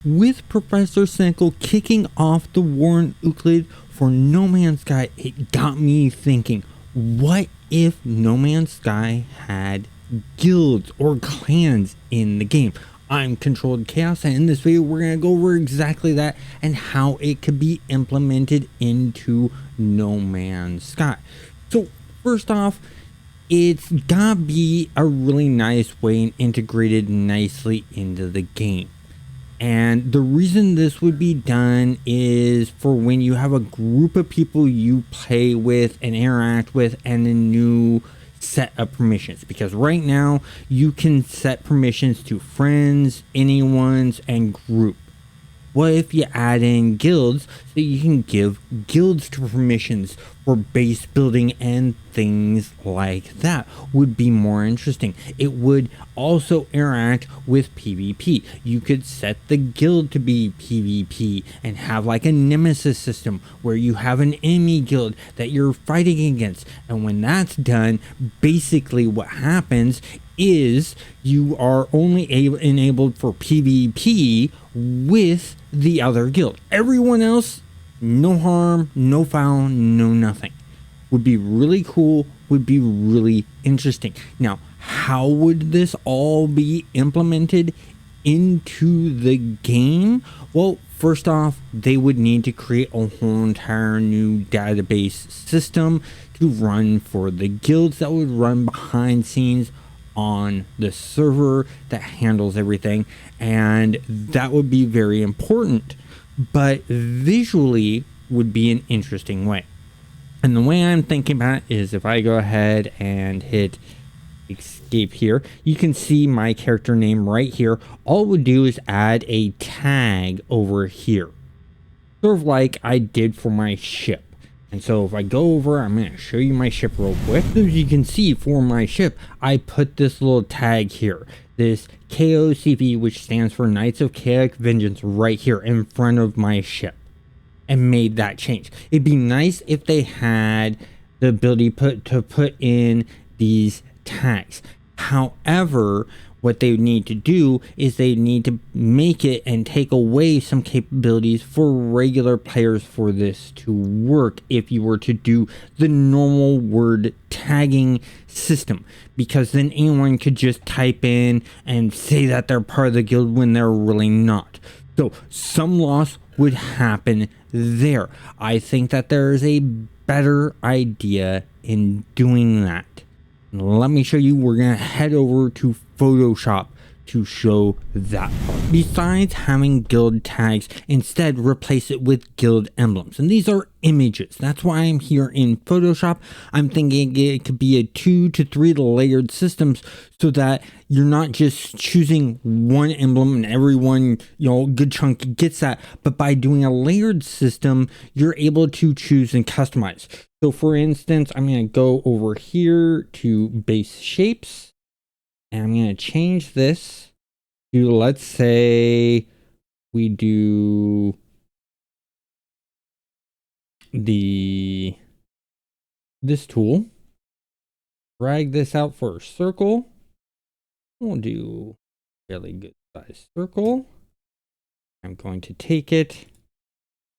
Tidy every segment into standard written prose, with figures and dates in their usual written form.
With Professor Senko kicking off the war in Euclid for No Man's Sky, it got me thinking, what if No Man's Sky had guilds or clans in the game? I'm Controlled Chaos, and in this video we're going to go over exactly that and how it could be implemented into No Man's Sky. So first off, it's gotta be a really nice way and integrated nicely into the game. And the reason this would be done is for when you have a group of people you play with and interact with and a new set of permissions, because right now you can set permissions to friends, anyone's, and group. What if you add in guilds so you can give guilds to permissions for base building and things like that? Would be more interesting. It would also interact with PvP. You could set the guild to be PvP and have like a nemesis system where you have an enemy guild that you're fighting against, and when that's done, basically what happens is you are only enabled for PvP with the other guild. Everyone else, no harm, no foul, no nothing. Would be really cool, would be really interesting. Now, how would this all be implemented into the game? Well, first off, they would need to create a whole entire new database system to run for the guilds that would run behind scenes on the server that handles everything, and that would be very important, but visually would be an interesting way. And the way I'm thinking about it is if I go ahead and hit escape here, you can see my character name right here. All it would do is add a tag over here, sort of like I did for my ship. And so if I go over, I'm going to show you my ship real quick. As you can see, for my ship, I put this little tag here, this KOCV, which stands for Knights of Chaotic Vengeance, right here in front of my ship, and made that change. It'd be nice if they had the ability to put in these tags. However, what they need to do is they need to make it and take away some capabilities for regular players for this to work if you were to do the normal word tagging system, because then anyone could just type in and say that they're part of the guild when they're really not. So some loss would happen there. I think that there is a better idea in doing that. Let me show you. We're going to head over to Photoshop to show that part. Besides having guild tags, instead replace it with guild emblems. And these are images. That's why I'm here in Photoshop. I'm thinking it could be a 2 to 3 layered systems so that you're not just choosing one emblem and everyone, good chunk gets that. But by doing a layered system, you're able to choose and customize. So for instance, I'm going to go over here to base shapes, and I'm going to change this to, let's say we do this tool, drag this out for a circle. We'll do a really good size circle. I'm going to take it,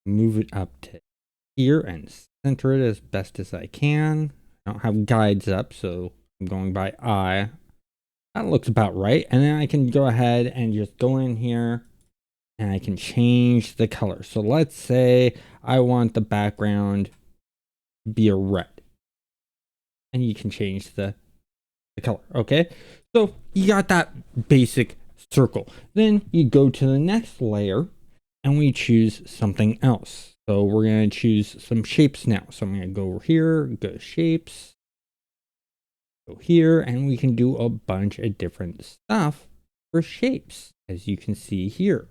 move it up to here and center it as best as I can. I don't have guides up, so I'm going by eye. That looks about right. And then I can go ahead and just go in here and I can change the color. So let's say I want the background to be a red, and you can change the color. Okay, so you got that basic circle. Then you go to the next layer and we choose something else. So we're going to choose some shapes now. So I'm going to go over here, go to shapes, go here, and we can do a bunch of different stuff for shapes, as you can see here.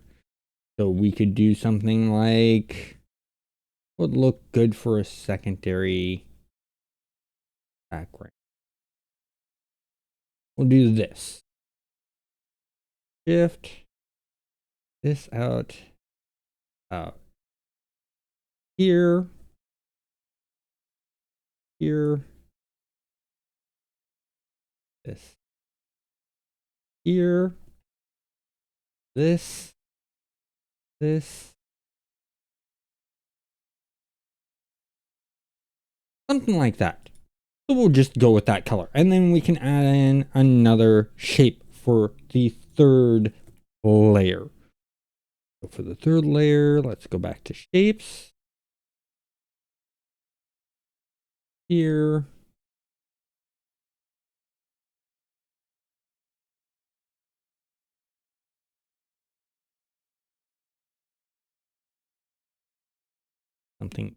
So we could do something like, would look good for a secondary background. We'll do this. Shift this out here, this here, this, this. Something like that. So we'll just go with that color. And then we can add in another shape for the third layer. So for the third layer, let's go back to shapes. Here. Something.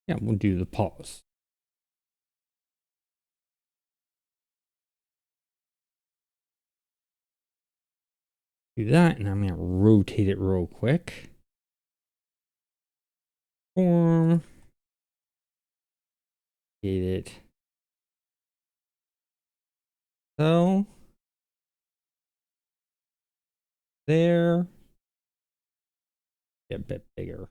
Yeah, we'll do the pause. Do that, and I'm going to rotate it real quick. Form. Get it. So. There. Get a bit bigger.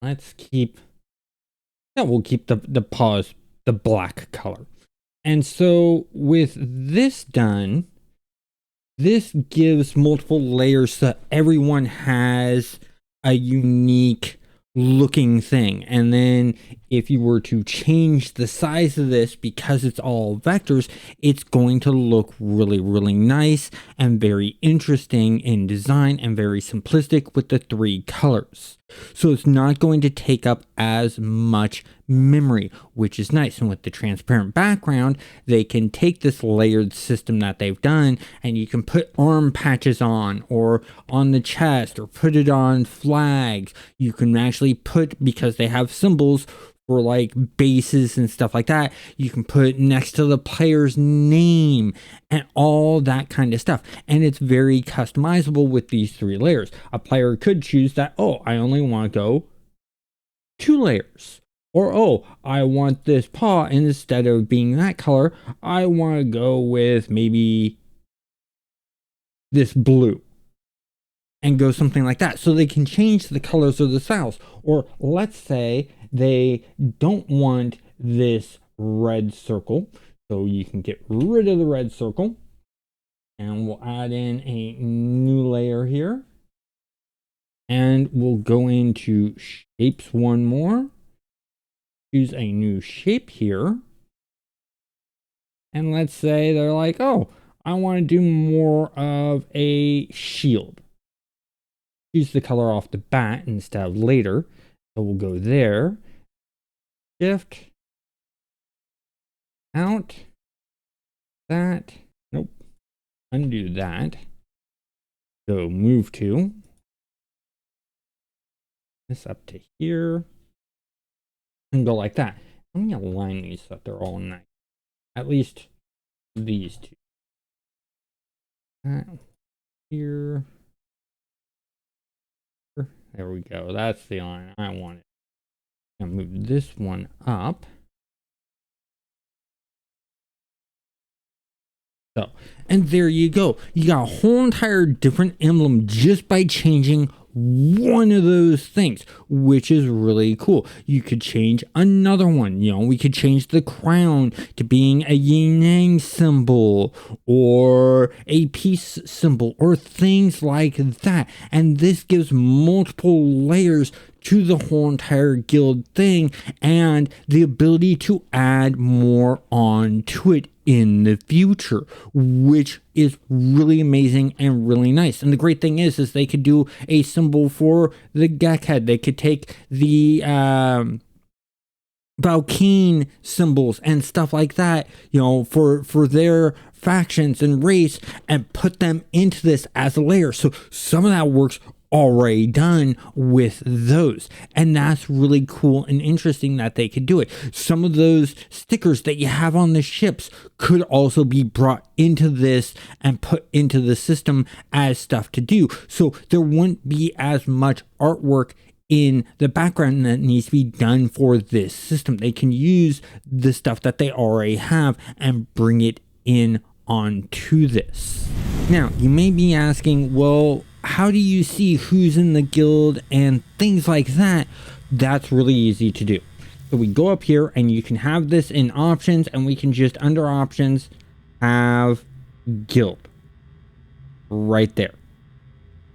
Let's keep. Yeah, we'll keep the pause, the black color. And so with this done, this gives multiple layers so that everyone has a unique looking thing. And then if you were to change the size of this, because it's all vectors, it's going to look really, really nice and very interesting in design and very simplistic with the 3 colors. So it's not going to take up as much memory, which is nice. And with the transparent background, they can take this layered system that they've done, and you can put arm patches on or on the chest or put it on flags. You can actually put, because they have symbols for like bases and stuff like that, you can put next to the player's name and all that kind of stuff. And it's very customizable with these 3 layers. A player could choose that, oh, I only want to go 2 layers. Or, oh, I want this paw, and instead of being that color, I want to go with maybe this blue. And go something like that. So they can change the colors or the styles. Or let's say they don't want this red circle. So you can get rid of the red circle. And we'll add in a new layer here. And we'll go into shapes one more. Choose a new shape here. And let's say they're like, oh, I want to do more of a shield. Choose the color off the bat instead of later. So we'll go there. Shift. Out. That. Nope. Undo that. So move to. This up to here. And go like that. Let me align these so that they're all nice. At least these 2. That here. There we go. That's the line I wanted. I'm gonna move this one up. So, and there you go. You got a whole entire different emblem just by changing one of those things, which is really cool. You could change another one. You know, we could change the crown to being a yin yang symbol or a peace symbol or things like that. And this gives multiple layers to the whole entire guild thing and the ability to add more onto it in the future, which is really amazing and really nice. And the great thing is they could do a symbol for the Gek head. They could take the Valkeen symbols and stuff like that, you know, for their factions and race, and put them into this as a layer. So some of that work's already done with those, and that's really cool and interesting that they could do it. Some of those stickers that you have on the ships could also be brought into this and put into the system as stuff to do, so there wouldn't be as much artwork in the background that needs to be done for this system. They can use the stuff that they already have and bring it in onto this. Now, you may be asking, well, how do you see who's in the guild and things like that? That's really easy to do. So we go up here and you can have this in options, and we can just under options have guild right there.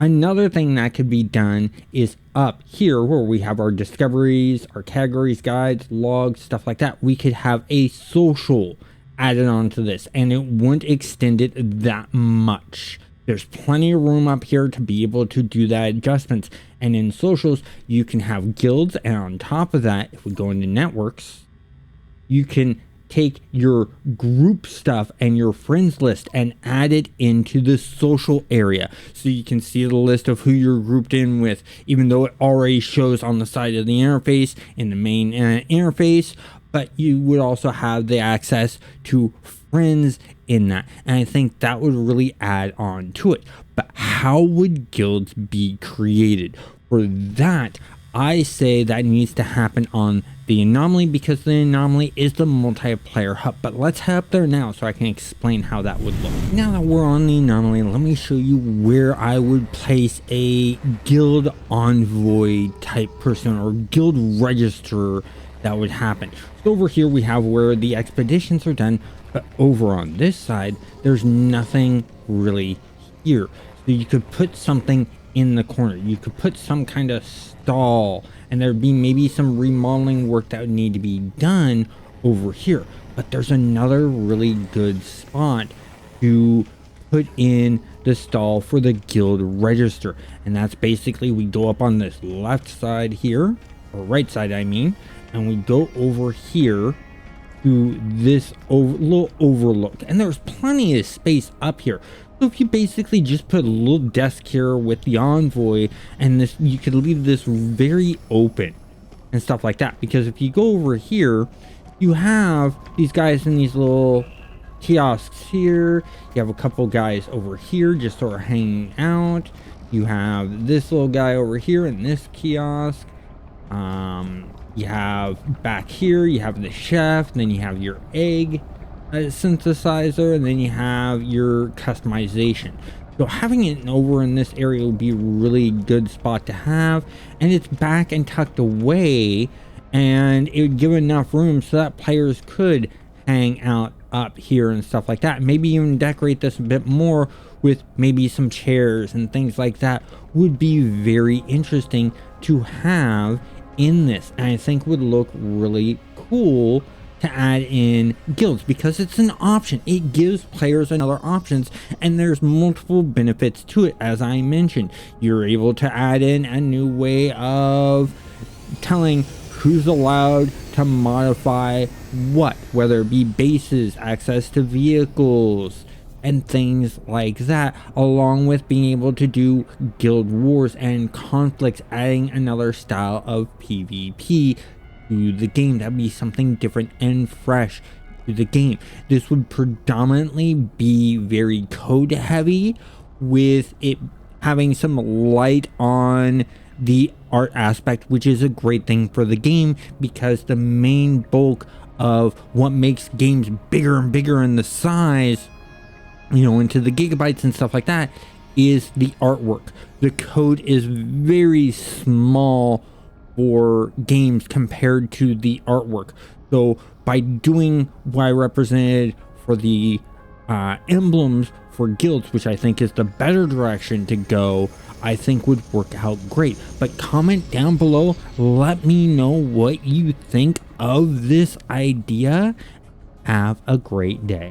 Another thing that could be done is up here where we have our discoveries, our categories, guides, logs, stuff like that. We could have a social added onto this, and it wouldn't extend it that much. There's plenty of room up here to be able to do that adjustments. And in socials, you can have guilds, and on top of that, if we go into networks, you can take your group stuff and your friends list and add it into the social area, so you can see the list of who you're grouped in with, even though it already shows on the side of the interface in the main interface. But you would also have the access to friends in that, and I think that would really add on to it. But how would guilds be created? For that, I say that needs to happen on the Anomaly, because the Anomaly is the multiplayer hub. But let's head up there now so I can explain how that would look. Now that we're on the Anomaly, let me show you where I would place a guild envoy type person or guild registrar that would happen. So over here we have where the expeditions are done, but over on this side there's nothing really here. So you could put something in the corner, you could put some kind of stall, and there'd be maybe some remodeling work that would need to be done over here. But there's another really good spot to put in the stall for the guild register, and that's basically we go up on this left side here, or right side I mean, and we go over here to this little overlook, and there's plenty of space up here. So if you basically just put a little desk here with the envoy, and this, you could leave this very open and stuff like that, because if you go over here, you have these guys in these little kiosks here. You have a couple guys over here just sort of hanging out. You have this little guy over here in this kiosk. You have back here, you have the chef, then you have your egg synthesizer, and then you have your customization. So having it over in this area would be a really good spot to have, and it's back and tucked away, and it would give enough room so that players could hang out up here and stuff like that. Maybe even decorate this a bit more with maybe some chairs and things like that. Would be very interesting to have in this, and I think would look really cool to add in guilds, because it's an option. It gives players another options, and there's multiple benefits to it. As I mentioned, you're able to add in a new way of telling who's allowed to modify what, whether it be bases, access to vehicles, and things like that, along with being able to do guild wars and conflicts, adding another style of PvP to the game. That'd be something different and fresh to the game. This would predominantly be very code heavy, with it having some light on the art aspect, which is a great thing for the game, because the main bulk of what makes games bigger and bigger in the size, you know, into the gigabytes and stuff like that, is the artwork. The code is very small for games compared to the artwork. So by doing what I represented for the emblems for guilds, which I think is the better direction to go, I think would work out great. But comment down below, let me know what you think of this idea. Have a great day.